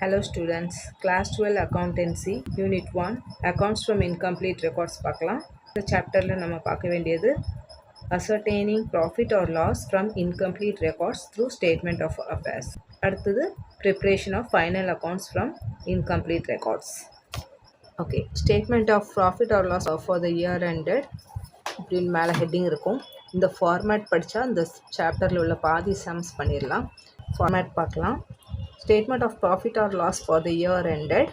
Hello students, class 12 accountancy unit 1 accounts from incomplete records பார்க்கலாம். இந்த சாப்டர்ல நம்ம பார்க்க வேண்டியது ascertaining profit or loss from incomplete records through statement of affairs. அடுத்தது preparation of final accounts from incomplete records. Okay, statement of profit or loss for the year ended இப்படின்னு மேலே heading இருக்கும். இந்த ஃபார்மேட் படித்தா இந்த சாப்டரில் உள்ள பாதி சம்ஸ் பண்ணிடலாம். ஃபார்மேட் பார்க்கலாம். Statement of profit or loss for the year ended,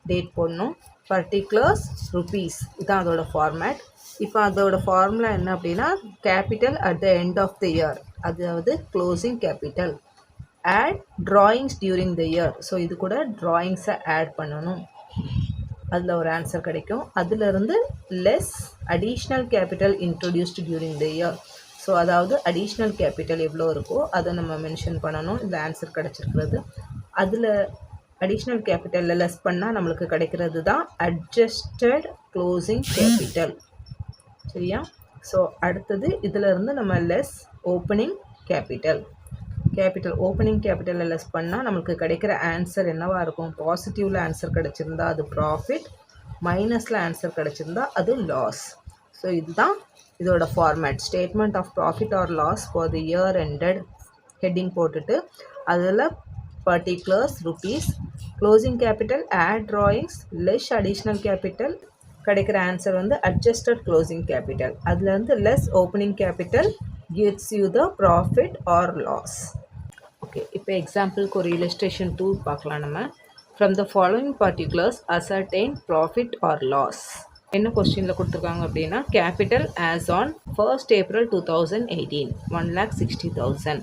date போடணும், பர்டிகுலர்ஸ் ருபீஸ், இதுதான் அதோட ஃபார்மேட். இப்போ அதோட ஃபார்முலா என்ன அப்படின்னா capital at the end of the year, அதாவது closing capital. Add drawings during the year, so இது கூட ட்ராயிங்ஸை ஆட் பண்ணணும், அதில் ஒரு ஆன்சர் கிடைக்கும். அதிலிருந்து less additional capital introduced during the year, so அதாவது அடிஷ்னல் கேபிட்டல் எவ்வளோ இருக்கோ அதை நம்ம மென்ஷன் பண்ணணும். இந்த ஆன்சர் கிடச்சிருக்கிறது. அதில் அடிஷ்னல் கேபிட்டலில் லெஸ் பண்ணால் நம்மளுக்கு கிடைக்கிறது தான் அட்ஜஸ்டட் க்ளோசிங் கேபிட்டல். சரியா? ஸோ அடுத்தது இதிலிருந்து நம்ம லெஸ் ஓப்பனிங் கேபிட்டல், ஓப்பனிங் கேபிட்டலில் லெஸ் பண்ணால் நம்மளுக்கு கிடைக்கிற ஆன்சர் என்னவாக இருக்கும்? பாசிட்டிவில் ஆன்சர் கிடச்சிருந்தா அது ப்ராஃபிட், மைனஸில் ஆன்சர் கிடச்சிருந்தா அது லாஸ். ஸோ இதுதான் இதோட format. Statement of profit or loss for the year ended heading போட்டுட்டு அதில் particulars rupees, closing capital, add drawings, less additional capital, கிடைக்கிற ஆன்சர் வந்து அட்ஜஸ்டட் க்ளோசிங் கேபிட்டல். அதுலேருந்து less opening capital gives you the profit or loss. Okay, இப்போ எக்ஸாம்பிளுக்கு ஒரு illustration 2 பார்க்கலாம் நம்ம. From the following particulars ascertain profit or loss. என்ன கொஸ்டினில் கொடுத்துருக்காங்க அப்படின்னா capital as on 1st April 2018 1,60,000,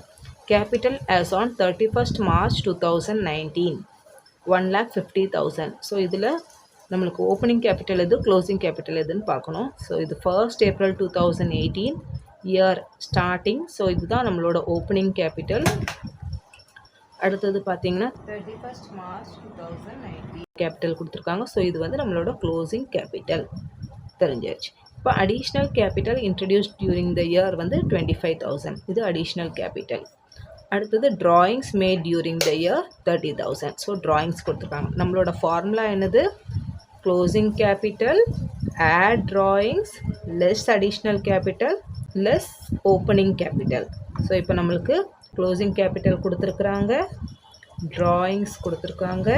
capital as on 31st March 2019 1,50,000. So இதில் நம்மளுக்கு ஓப்பனிங் கேபிட்டல் எது, க்ளோசிங் கேபிட்டல் எதுன்னு பார்க்கணும். ஸோ இது 1st April 2018 year starting, so இதுதான் நம்மளோட ஓப்பனிங் கேபிட்டல். அடுத்தது பார்த்தீங்கன்னா 31st March 2019 கேபிட்டல் கொடுத்துருக்காங்க. ஸோ இது வந்து நம்மளோட க்ளோசிங் கேபிட்டல் தெரிஞ்சிருச்சு. இப்போ additional capital introduced during the year வந்து 25,000, இது அடிஷ்னல் கேபிட்டல். அடுத்தது drawings made during the year 30,000. So drawings கொடுத்துருக்காங்க. நம்மளோட ஃபார்முலா என்னது? Closing capital, add drawings, less additional capital, less opening capital. So இப்போ நம்மளுக்கு க்ளோசிங் கேபிட்டல் கொடுத்துருக்குறாங்க, ட்ராயிங்ஸ் கொடுத்துருக்காங்க,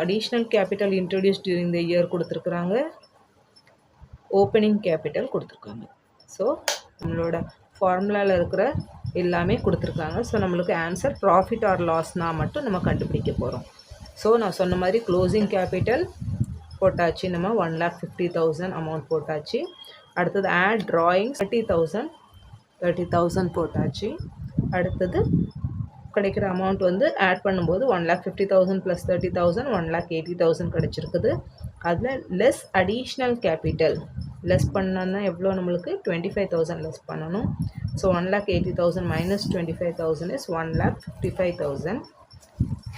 additional capital introduced during the year கொடுத்துருக்குறாங்க, ஓப்பனிங் கேபிட்டல் கொடுத்துருக்காங்க. ஸோ நம்மளோட ஃபார்முலாவில் இருக்கிற எல்லாமே கொடுத்துருக்காங்க. ஸோ நம்மளுக்கு ஆன்சர் ப்ராஃபிட் ஆர் லாஸ்னால் மட்டும் நம்ம கண்டுபிடிக்க போகிறோம். ஸோ நான் சொன்ன மாதிரி க்ளோசிங் கேபிட்டல் போட்டாச்சு, நம்ம 1,50,000 அமௌண்ட் போட்டாச்சு. அடுத்தது ஆட் ட்ராயிங்ஸ் 30,000 போட்டாச்சு. அடுத்தது கிடைக்கிற அமௌண்ட் வந்து ஆட் பண்ணும்போது 1,50,000 + 30,000 1,80,000 கிடச்சிருக்குது. அதில் லெஸ் அடிஷ்னல் கேபிட்டல் லெஸ் பண்ணோன்னா எவ்வளோ நம்மளுக்கு 25,000 லெஸ் பண்ணணும். So 1,80,000 - 25,000 is 1,55,000.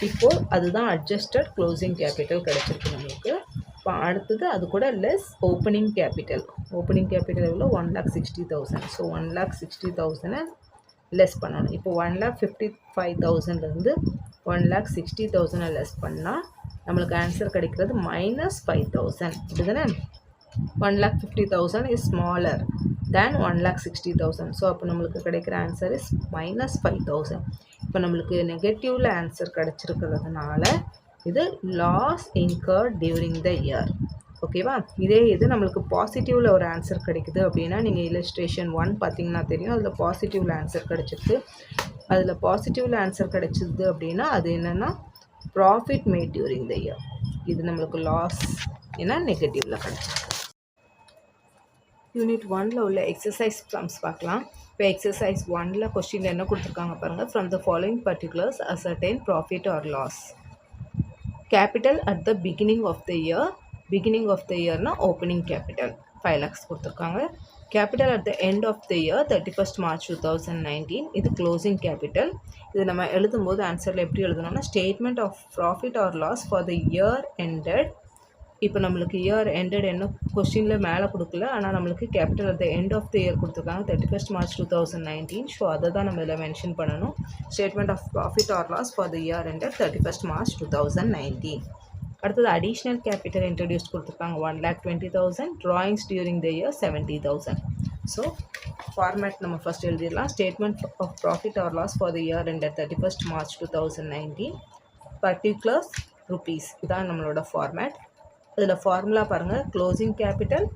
இப்போது அதுதான் அட்ஜஸ்டட் க்ளோசிங் கேபிட்டல் கிடச்சிருக்கு நம்மளுக்கு. இப்போ அடுத்தது அது கூட லெஸ் ஓப்பனிங் கேபிட்டல் எவ்வளோ? 1,60,000. ஸோ 1,60,000 லெஸ் பண்ணணும். இப்போ 1,55,000லேருந்து 1,60,000 லெஸ் பண்ணால் நம்மளுக்கு ஆன்சர் கிடைக்கிறது -5,000. இப்படிதானே? 1,50,000 இஸ் ஸ்மாலர் தேன் 1,60,000. ஸோ அப்போ நம்மளுக்கு கிடைக்கிற ஆன்சர் இஸ் -5,000. இப்போ நம்மளுக்கு நெகட்டிவில் ஆன்சர் கிடச்சிருக்கிறதுனால இது loss incurred during the year. ஓகேவா? இதே இது நம்மளுக்கு பாசிட்டிவில் ஒரு ஆன்சர் கிடைக்குது அப்படின்னா நீங்கள் illustration 1 பார்த்தீங்கன்னா தெரியும், அதில் பாசிட்டிவில் ஆன்சர் கிடச்சிருக்கு. அதில் பாசிட்டிவில் ஆன்சர் கிடச்சிது அப்படின்னா அது என்னென்னா profit made during the year. இது நம்மளுக்கு லாஸ் ஏன்னா நெகட்டிவில் கிடச்சிருக்கு. யூனிட் 1ல் உள்ள எக்ஸசைஸ் சம்ஸ் பார்க்கலாம். இப்போ எக்ஸசைஸ் 1ல் கொஸ்டினில் என்ன கொடுத்துருக்காங்க பாருங்கள். From the following particulars ascertain profit or loss. Capital at the beginning of the year, beginning of the இயர்னா ஓப்பனிங் கேபிட்டல் 5 lakhs கொடுத்துருக்காங்க. Capital at the end of the year 31st March 2019, இது closing capital. இது நம்ம எழுதும்போது ஆன்சரில் எப்படி எழுதணும்னா statement of profit or loss for the year ended இப்போ நம்மளுக்கு இயர் எண்டட் என்ன கொஸ்டினில் மேலே கொடுக்கல, ஆனால் நம்மளுக்கு capital at the end of the year கொடுத்துருக்காங்க 31st March 2019. ஸோ அதை தான் நம்ம இதில் மென்ஷன் பண்ணணும். Statement of profit or loss for the year ended 31st March 2019. அடுத்தது அடிஷ்னல் கேபிட்டல் இன்ட்ரடியூஸ் கொடுத்துருக்காங்க 1,20,000. Drawings during the year 70,000. So format நம்ம first எழுதிடலாம். Statement of profit or loss for the year ended 31st March 2019. Particulars rupees, இதான் நம்மளோட format. இதில் formula பாருங்கள். Closing capital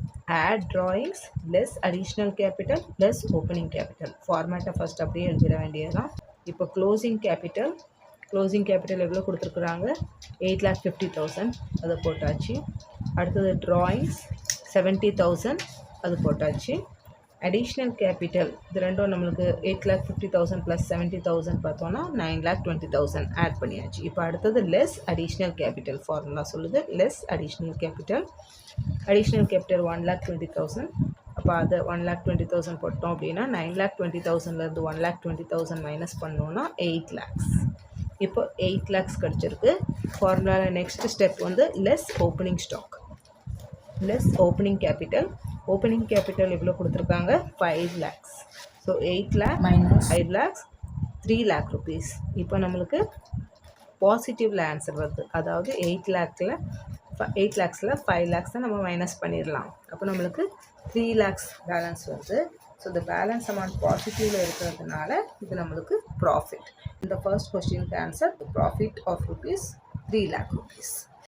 add drawings less additional capital less opening capital. ஃபார்மேட்டை first அப்படியே எழுதிட வேண்டியதுதான். இப்போ க்ளோசிங் கேபிட்டல் எவ்வளோ கொடுத்துருக்குறாங்க? 8,50,000, அதை போட்டாச்சு. அடுத்தது ட்ராயிங்ஸ் 70,000, அது போட்டாச்சு. அடிஷ்னல் கேபிட்டல் இது ரெண்டும் நம்மளுக்கு 8,50,000 ப்ளஸ் 70,000 பார்த்தோன்னா 9,20,000 ஆட் பண்ணியாச்சு. இப்போ அடுத்தது லெஸ் அடிஷ்னல் கேபிட்டல் ஃபார்முலா சொல்லுது. Less additional capital 1,20,000. அப்போ அதை 1,20,000 போட்டோம் அப்படின்னா 9,20,000லேருந்து 1,20,000 மைனஸ் பண்ணோன்னா 8 lakhs. இப்போ 8 lakhs கிடச்சிருக்கு. ஃபார்முலாவில் நெக்ஸ்ட் ஸ்டெப் வந்து less opening stock, less opening capital. Opening capital எவ்வளோ கொடுத்துருக்காங்க? 5 lakhs. So 8 lakh minus 5 lakhs 3 lakh rupees. இப்போ நம்மளுக்கு பாசிட்டிவில் ஆன்சர் வருது. அதாவது 8 lakhஸில் 5 lakhs நம்ம மைனஸ் பண்ணிடலாம். அப்போ நம்மளுக்கு 3 lakhs பேலன்ஸ் வருது. ஸோ இந்த பேலன்ஸ் அமௌண்ட் பாசிட்டிவில் இருக்கிறதுனால இது நம்மளுக்கு ப்ராஃபிட். இந்த ஃபர்ஸ்ட் கொஸ்டினுக்கு answer profit of rupees 3 lakh rupees.